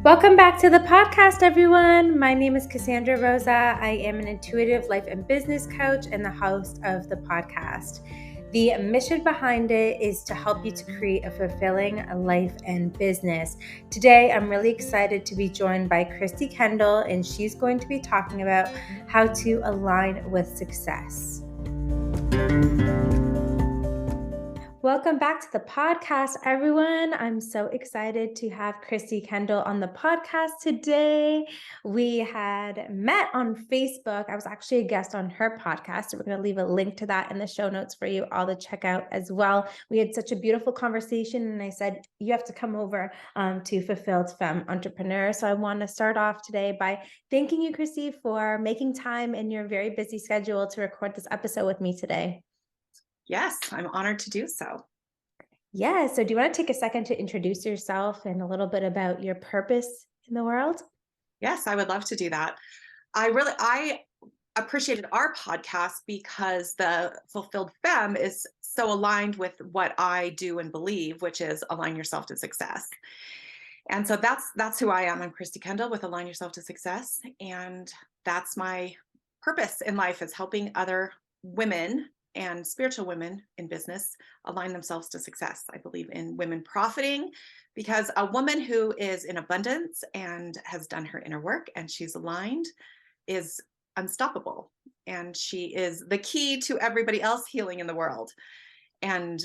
Welcome back to the podcast, everyone. My name is Cassandra Rosa. I am an intuitive life and business coach and the host of the podcast. The mission behind it is to help you to create a fulfilling life and business. Today, I'm really excited to be joined by Christi Kendall, and she's going to be talking about how to align with success. Welcome back to the podcast, everyone. I'm so excited to have Christi Kendall on the podcast today. We had met on Facebook. I was actually a guest on her podcast. So we're going to leave a link to that in the show notes for you all to check out as well. We had such a beautiful conversation, and I said, you have to come over to Fulfilled Femme Entrepreneur. So I want to start off today by thanking you, Christi, for making time in your very busy schedule to record this episode with me today. Yes, I'm honored to do so. Yeah. So do you want to take a second to introduce yourself and a little bit about your purpose in the world? Yes, I would love to do that. I appreciated our podcast because the Fulfilled Femme is so aligned with what I do and believe, which is align yourself to success. And so that's who I am. I'm Christi Kendall with Align Yourself to Success. And that's my purpose in life, is helping other women and spiritual women in business align themselves to success. I believe in women profiting, because a woman who is in abundance and has done her inner work and she's aligned is unstoppable. And she is the key to everybody else healing in the world and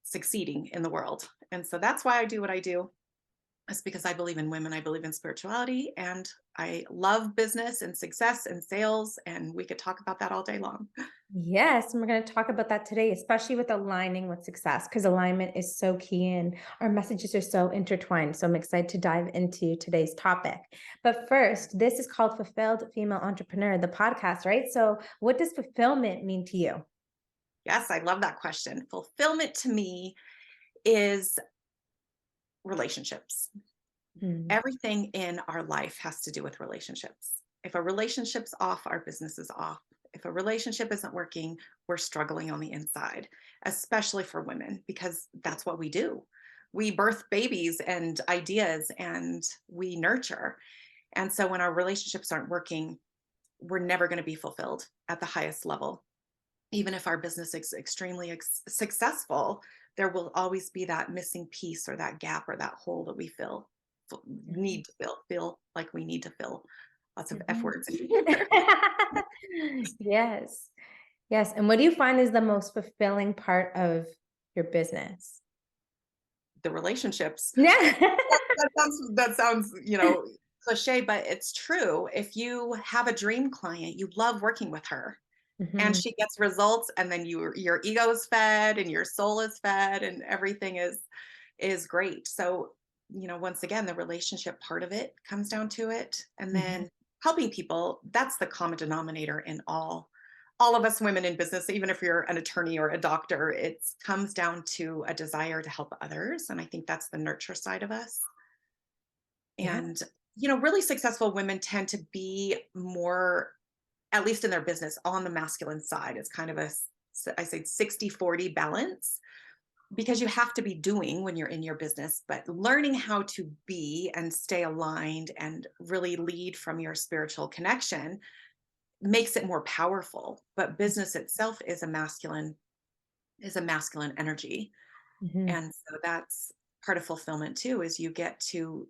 succeeding in the world. And so that's why I do what I do. It's because I believe in women, I believe in spirituality, and I love business and success and sales, and we could talk about that all day long. Yes, and we're going to talk about that today, especially with aligning with success, because alignment is so key and our messages are so intertwined. So I'm excited to dive into today's topic. But first, this is called Fulfilled Female Entrepreneur, the podcast, right? So what does fulfillment mean to you? Yes, I love that question. Fulfillment to me is relationships. Everything in our life has to do with relationships. If a relationship's off, our business is off. If a relationship isn't working, we're struggling on the inside, especially for women, because that's what we do. We birth babies and ideas, and we nurture. And so when our relationships aren't working, we're never going to be fulfilled at the highest level. Even if our business is extremely successful, there will always be that missing piece or that gap or that hole that we need to feel like we need to fill. Lots of F words. Yes. Yes. And what do you find is the most fulfilling part of your business? The relationships. Yeah. That sounds, cliche, but it's true. If you have a dream client, you love working with her. And she gets results, and then your ego is fed and your soul is fed and everything is great. So, once again, the relationship part of it comes down to it. And then helping people, that's the common denominator in all of us women in business. Even if you're an attorney or a doctor, it comes down to a desire to help others. And I think that's the nurture side of us. And, really successful women tend to be more, at least in their business, on the masculine side. It's kind of I say 60-40 balance, because you have to be doing when you're in your business, but learning how to be and stay aligned and really lead from your spiritual connection makes it more powerful. But business itself is a masculine energy. And so that's part of fulfillment too, is you get to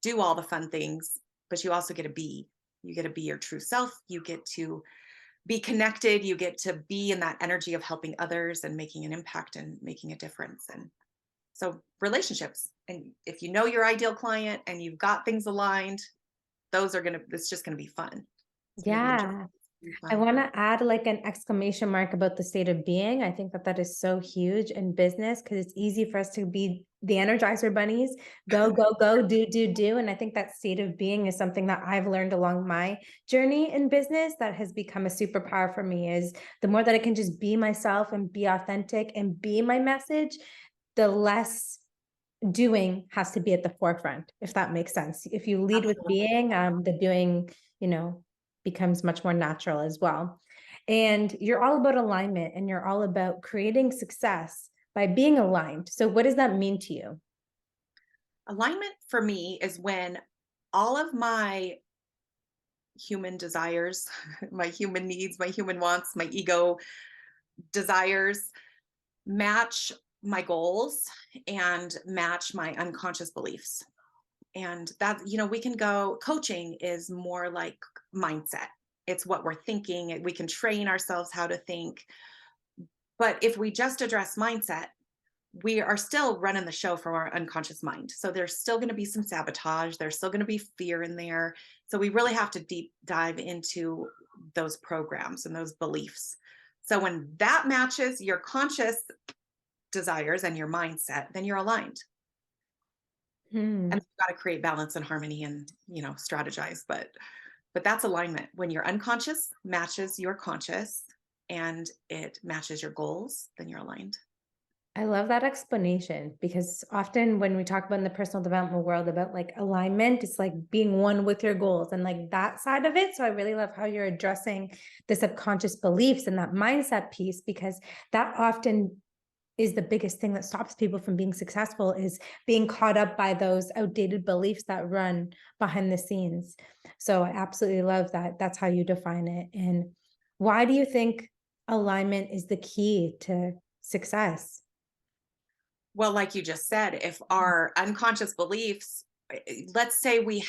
do all the fun things, but you also get to be. You get to be your true self. You get to be connected. You get to be in that energy of helping others and making an impact and making a difference. And so relationships, and if you know your ideal client and you've got things aligned, it's just going to be fun. Yeah. I want to add like an exclamation mark about the state of being. I think that is so huge in business, because it's easy for us to be the Energizer bunnies, go, go, go, do, do, do. And I think that state of being is something that I've learned along my journey in business that has become a superpower for me. Is the more that I can just be myself and be authentic and be my message, the less doing has to be at the forefront, if that makes sense. If you lead with being, the doing, becomes much more natural as well. And you're all about alignment, and you're all about creating success by being aligned. So what does that mean to you? Alignment for me is when all of my human desires, my human needs, my human wants, my ego desires match my goals and match my unconscious beliefs. And that, we can go, coaching is more like mindset. It's what we're thinking. We can train ourselves how to think. But if we just address mindset, we are still running the show from our unconscious mind. So there's still going to be some sabotage. There's still going to be fear in there. So we really have to deep dive into those programs and those beliefs. So when that matches your conscious desires and your mindset, then you're aligned. Hmm. And you've got to create balance and harmony and, strategize. But that's alignment. When your unconscious matches your conscious and it matches your goals, then you're aligned. I love that explanation because often when we talk about in the personal development world about like alignment, it's like being one with your goals and like that side of it. So I really love how you're addressing the subconscious beliefs and that mindset piece, because that often is the biggest thing that stops people from being successful, is being caught up by those outdated beliefs that run behind the scenes. So I absolutely love that. That's how you define it. And why do you think alignment is the key to success? Well, like you just said, if our unconscious beliefs, let's say we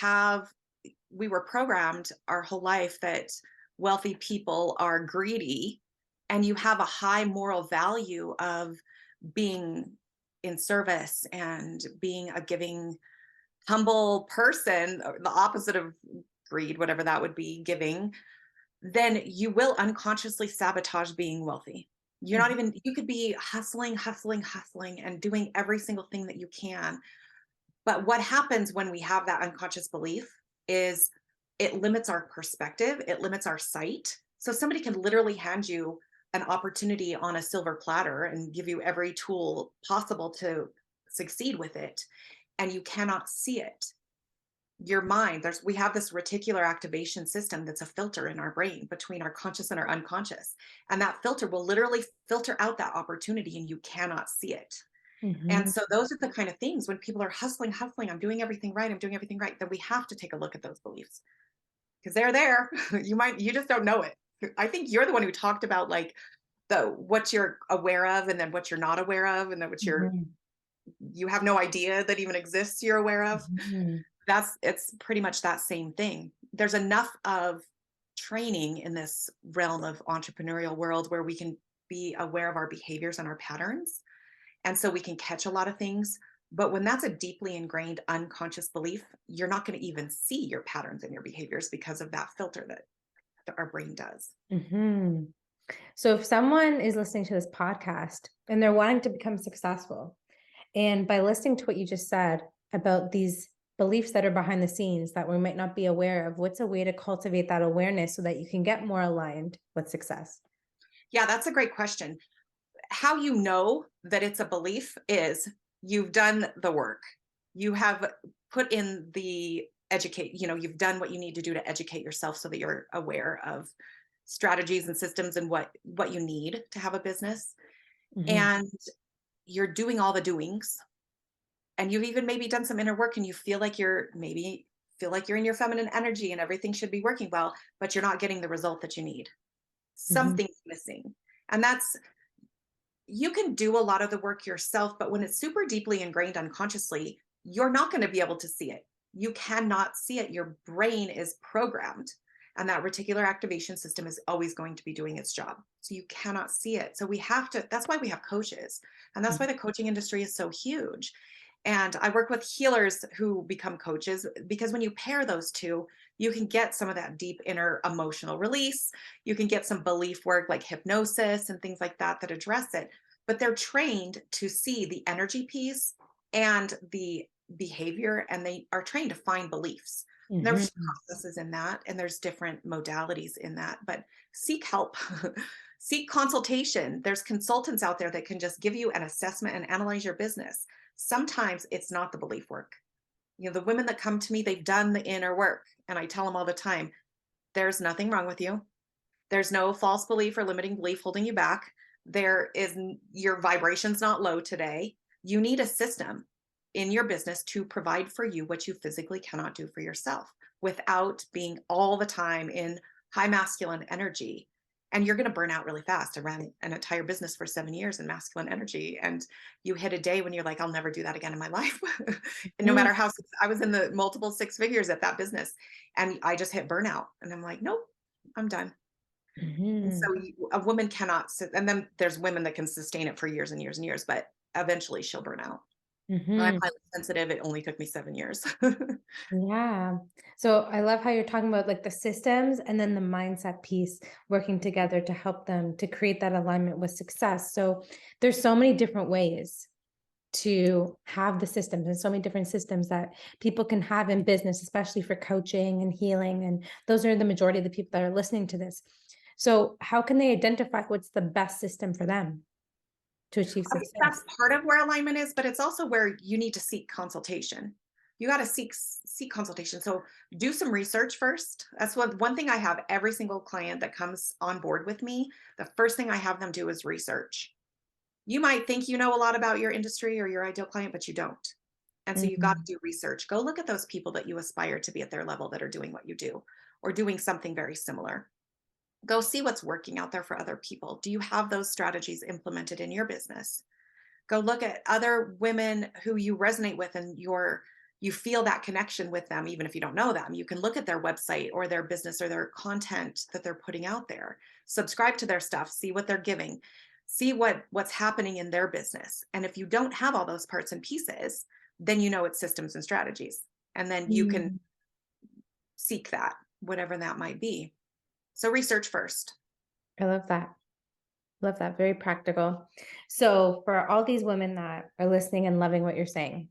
were programmed our whole life that wealthy people are greedy, and you have a high moral value of being in service and being a giving, humble person, or the opposite of greed, whatever that would be, giving, then you will unconsciously sabotage being wealthy. You're not even, you could be hustling, hustling, hustling, and doing every single thing that you can. But what happens when we have that unconscious belief is it limits our perspective, it limits our sight. So somebody can literally hand you an opportunity on a silver platter and give you every tool possible to succeed with it, and you cannot see it. Your mind, we have this reticular activation system that's a filter in our brain between our conscious and our unconscious, and that filter will literally filter out that opportunity and you cannot see it. And Mhm. so those are the kind of things when people are hustling, hustling, I'm doing everything right, I'm doing everything right, then we have to take a look at those beliefs because they're there. You just don't know it. I think you're the one who talked about like the what you're aware of and then what you're not aware of, and then Mhm. you have no idea that even exists you're aware of. Mhm. It's pretty much that same thing. There's enough of training in this realm of entrepreneurial world where we can be aware of our behaviors and our patterns, and so we can catch a lot of things. But when that's a deeply ingrained unconscious belief, you're not going to even see your patterns and your behaviors because of that filter that our brain does. Mhm. So if someone is listening to this podcast and they're wanting to become successful, and by listening to what you just said about these beliefs that are behind the scenes that we might not be aware of, what's a way to cultivate that awareness so that you can get more aligned with success? Yeah, that's a great question. How you know that it's a belief is you've done the work. You have put in the you've done what you need to do to educate yourself so that you're aware of strategies and systems and what you need to have a business. Mhm. And you're doing all the doings. And you've even maybe done some inner work and you feel like you're in your feminine energy and everything should be working well, but you're not getting the result that you need. Mhm. Something's missing. And that's you can do a lot of the work yourself, but when it's super deeply ingrained unconsciously, you're not going to be able to see it. You cannot see it. Your brain is programmed, and that reticular activation system is always going to be doing its job. So you cannot see it. So we have to, that's why we have coaches. And that's why the coaching industry is so huge. And I work with healers who become coaches because when you pair those two, you can get some of that deep inner emotional release. You can get some belief work like hypnosis and things like that that address it. But they're trained to see the energy piece and the behavior, and they are trained to find beliefs. There's Mhm. processes in that, and there's different modalities in that. But seek help, seek consultation. There's consultants out there that can just give you an assessment and analyze your business. Sometimes it's not the belief work. The women that come to me, they've done the inner work. And I tell them all the time, there's nothing wrong with you. There's no false belief or limiting belief holding you back. Your vibration's not low today. You need a system. in your business to provide for you what you physically cannot do for yourself without being all the time in high masculine energy. And you're going to burn out really fast. I ran an entire business for 7 years in masculine energy. And you hit a day when you're like, I'll never do that again in my life. And no Mhm, matter how I was in the multiple six figures at that business, and I just hit burnout. And I'm like, nope, I'm done. And mhm, so a woman cannot sit, and then there's women that can sustain it for years and years and years, but eventually she'll burn out. I'm mhm. highly sensitive. It only took me 7 years. Yeah. So I love how you're talking about like the systems and then the mindset piece working together to help them to create that alignment with success. So there's so many different ways to have the systems and so many different systems that people can have in business, especially for coaching and healing. And those are the majority of the people that are listening to this. So how can they identify what's the best system for them to achieve I think that's success? part of where alignment is, but it's also where you need to seek consultation. You got to seek consultation. So do some research first. That's one thing I have every single client that comes on board with me. The first thing I have them do is research. You might think you know a lot about your industry or your ideal client, but you don't. And so you've got to Mhm. do research. Go look at those people that you aspire to be at their level that are doing what you do or doing something very similar. Go see what's working out there for other people. Do you have those strategies implemented in your business? Go look at other women who you resonate with and you feel that connection with them even if you don't know them. You can look at their website or their business or their content that they're putting out there. Subscribe to their stuff, see what they're giving, see what's happening in their business. And if you don't have all those parts and pieces, then you know it's systems and strategies. And then you can Mm. seek that, whatever that might be. So research first. I love that. Love that. Very practical. So for all these women that are listening and loving what you're saying,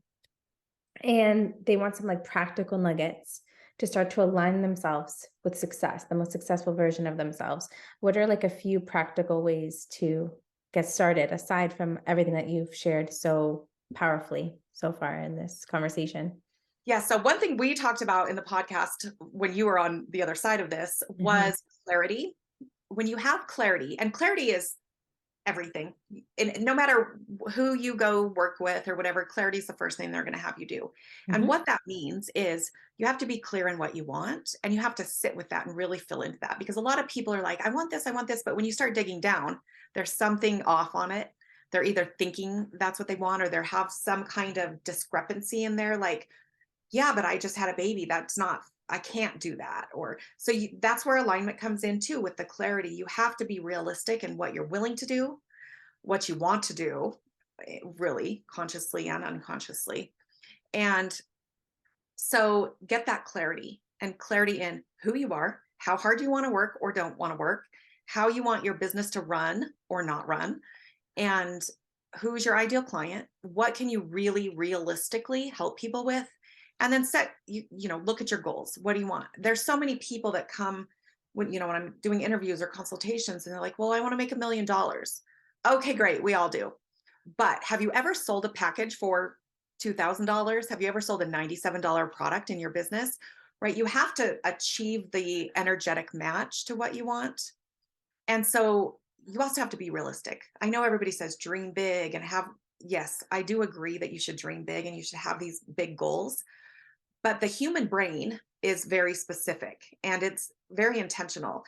and they want some like practical nuggets to start to align themselves with success, the most successful version of themselves. What are like a few practical ways to get started aside from everything that you've shared so powerfully so far in this conversation? Yeah. So one thing we talked about in the podcast when you were on the other side of this Mhm, was clarity. When you have clarity, and clarity is everything, and no matter who you go work with or whatever, clarity is the first thing they're going to have you do. And mhm, what that means is you have to be clear in what you want and you have to sit with that and really fill into that because a lot of people are like, I want this. But when you start digging down, there's something off on it. They're either thinking that's what they want or they have some kind of discrepancy in there. Like, yeah, but I just had a baby. That's not, I can't do that. Or so that's where alignment comes in too with the clarity. You have to be realistic in what you're willing to do, what you want to do, really consciously and unconsciously. And so get that clarity and clarity in who you are, how hard you want to work or don't want to work, how you want your business to run or not run, and who's your ideal client, what can you really realistically help people with, and then set look at your goals. What do you want? There's so many people that come when I'm doing interviews or consultations and they're like, well, I want to make $1 million. Okay, great, we all do. But have you ever sold a package for $2,000? Have you ever sold a $97 product in your business? Right, you have to achieve the energetic match to what you want. And so you also have to be realistic. I know everybody says dream big and have, yes, I do agree that you should dream big and you should have these big goals, but the human brain is very specific and it's very intentional.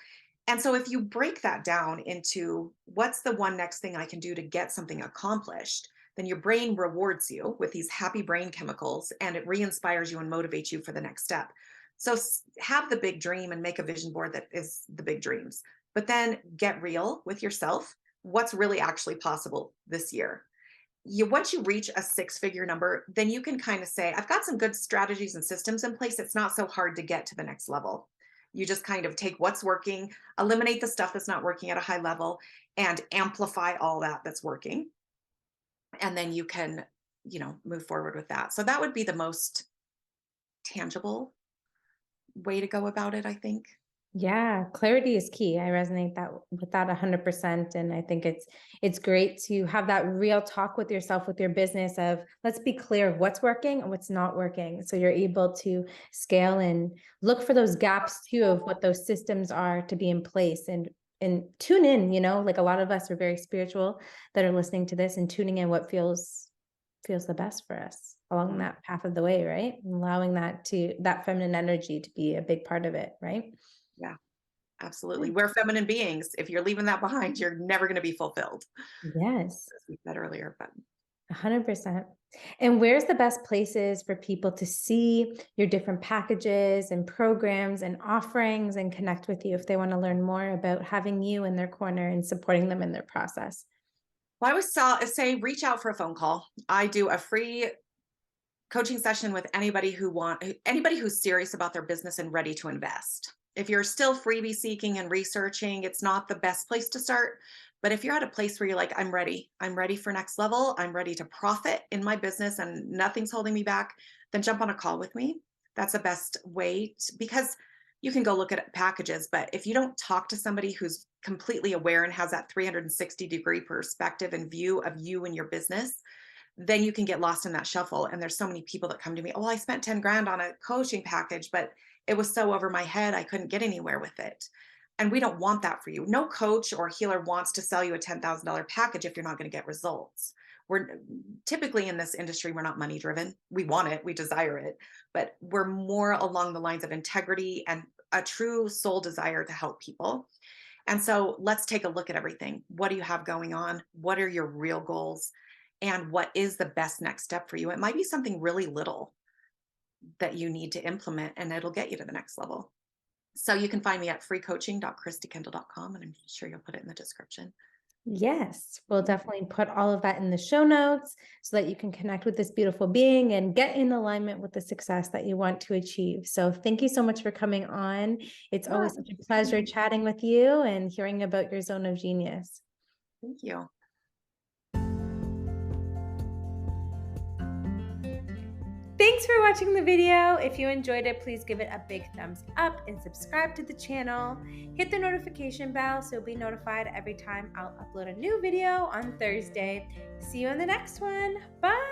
And so if you break that down into what's the one next thing I can do to get something accomplished, then your brain rewards you with these happy brain chemicals and it re-inspires you and motivates you for the next step. So have the big dream and make a vision board that is the big dreams, but then get real with yourself. What's really actually possible this year? Once you reach a six-figure number, then you can kind of say, I've got some good strategies and systems in place. It's not so hard to get to the next level. You just kind of take what's working, eliminate the stuff that's not working at a high level, and amplify all that that's working. And then you can, move forward with that. So that would be the most tangible way to go about it, I think. yeah, clarity is key. I resonate that with that 100%. And I think it's great to have that real talk with yourself, with your business of let's be clear of what's working and what's not working. So you're able to scale and look for those gaps too of what those systems are to be in place and tune in, like a lot of us are very spiritual that are listening to this and tuning in what feels feels the best for us along that path of the way, right? Allowing that feminine energy to be a big part of it, right? Yeah, Yeah. absolutely. We're feminine beings. If you're leaving that behind, you're never going to be fulfilled, Yes. as we said earlier. But 100%. And where's the best places for people to see your different packages and programs and offerings and connect with you if they want to learn more about having you in their corner and supporting them in their process? well, I always say reach out for a phone call. I do a free coaching session with anybody who's serious about their business and ready to invest. If you're still freebie seeking and researching, it's not the best place to start. But if you're at a place where you're like, I'm ready for next level, I'm ready to profit in my business and nothing's holding me back, then jump on a call with me. That's the best way because you can go look at packages, but if you don't talk to somebody who's completely aware and has that 360-degree perspective and view of you and your business, then you can get lost in that shuffle. And there's so many people that come to me, oh, I spent 10 grand on a coaching package, but it was so over my head, I couldn't get anywhere with it. And we don't want that for you. No coach or healer wants to sell you a $10,000 package if you're not going to get results. We're typically in this industry, we're not money driven. We want it, we desire it, but we're more along the lines of integrity and a true soul desire to help people. And so let's take a look at everything. What do you have going on? What are your real goals? And what is the best next step for you? It might be something really little that you need to implement, and it'll get you to the next level. So you can find me at freecoaching.christikendall.com, and I'm sure you'll put it in the description. Yes, we'll definitely put all of that in the show notes so that you can connect with this beautiful being and get in alignment with the success that you want to achieve. So thank you so much for coming on. It's Yeah, always such a pleasure chatting with you and hearing about your zone of genius. thank you. Thanks for watching the video. If you enjoyed it, please give it a big thumbs up and subscribe to the channel. Hit the notification bell so you'll be notified every time I'll upload a new video on Thursday. See you in the next one. Bye.